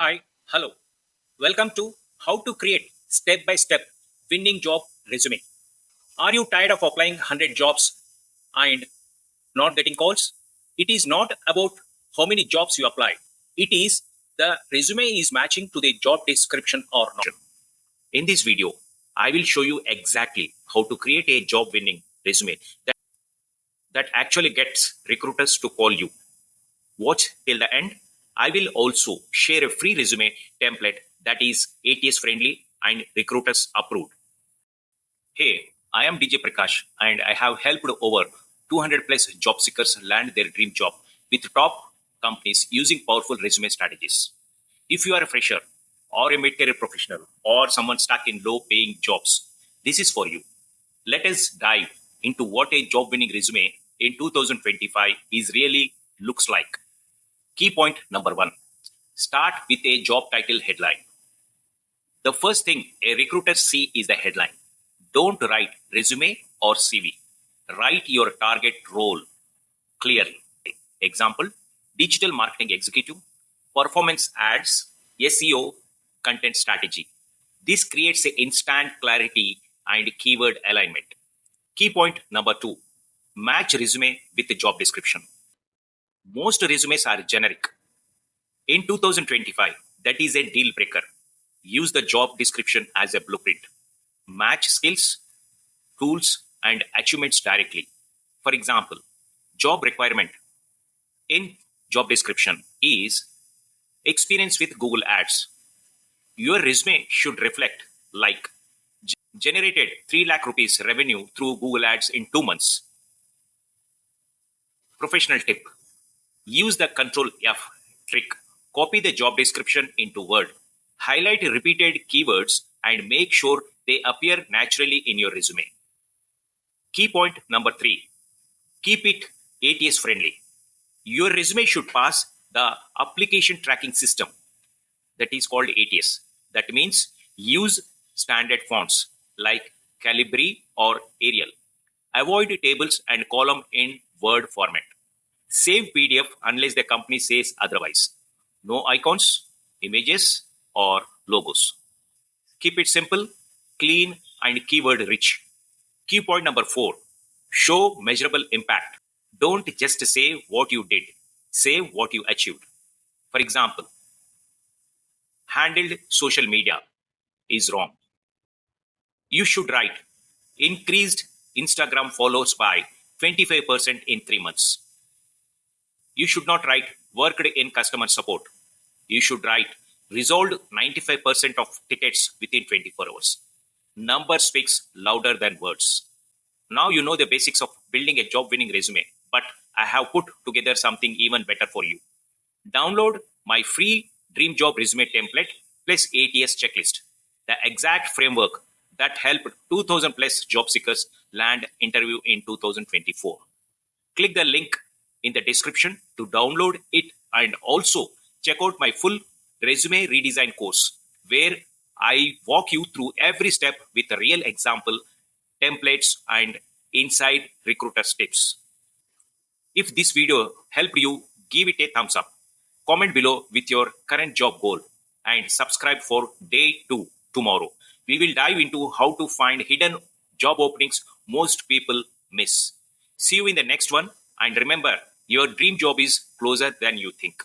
Hi, hello. Welcome to How to Create Step by Step Winning Job Resume. Are you tired of applying 100 jobs and not getting calls? It is not about how many jobs you apply. It is the resume is matching to the job description or not. In this video, I will show you exactly how to create a job winning resume that actually gets recruiters to call you. Watch till the end. I will also share a free resume template that is ATS friendly and recruiters approved. Hey, I am DJ Prakash and I have helped over 200 plus job seekers land their dream job with top companies using powerful resume strategies. If you are a fresher or a mid-career professional or someone stuck in low-paying jobs, this is for you. Let us dive into what a job-winning resume in 2025 is really looks like. Key point number 1. Start with a job title headline. The first thing a recruiter see is the headline. Don't write resume or CV. Write your target role clearly. Example, digital marketing executive, performance ads, SEO, content strategy. This creates an instant clarity and keyword alignment. Key point number 2. Match resume with the job description. Most resumes are generic. In 2025, that is a deal breaker. Use the job description as a blueprint. Match skills, tools, and achievements directly. For example, job requirement in job description is experience with Google Ads. Your resume should reflect like generated 3 lakh rupees revenue through Google Ads in 2 months. Professional tip. Use the Control F trick. Copy the job description into Word. Highlight repeated keywords and make sure they appear naturally in your resume. Key point number 3. Keep it ATS friendly. Your resume should pass the application tracking system that is called ATS. That means use standard fonts like Calibri or Arial. Avoid tables and column in Word format. Save PDF unless the company says otherwise. No icons, images, or logos. Keep it simple, clean, and keyword rich. Key point number 4. Show measurable impact. Don't just say what you did. Say what you achieved. For example, handled social media is wrong. You should write increased Instagram followers by 25% in 3 months. You should not write worked in customer support. You should write resolved 95% of tickets within 24 hours. Number speaks louder than words. Now you know the basics of building a job-winning resume, but I have put together something even better for you. Download my free dream job resume template plus ATS checklist, the exact framework that helped 2000 plus job seekers land interview in 2024. Click the link in the description to download it and also check out my full resume redesign course where I walk you through every step with a real example, templates, and inside recruiter tips. If this video helped you, give it a thumbs up. Comment below with your current job goal and subscribe for day 2 tomorrow. We will dive into how to find hidden job openings most people miss. See you in the next one, and remember, your dream job is closer than you think.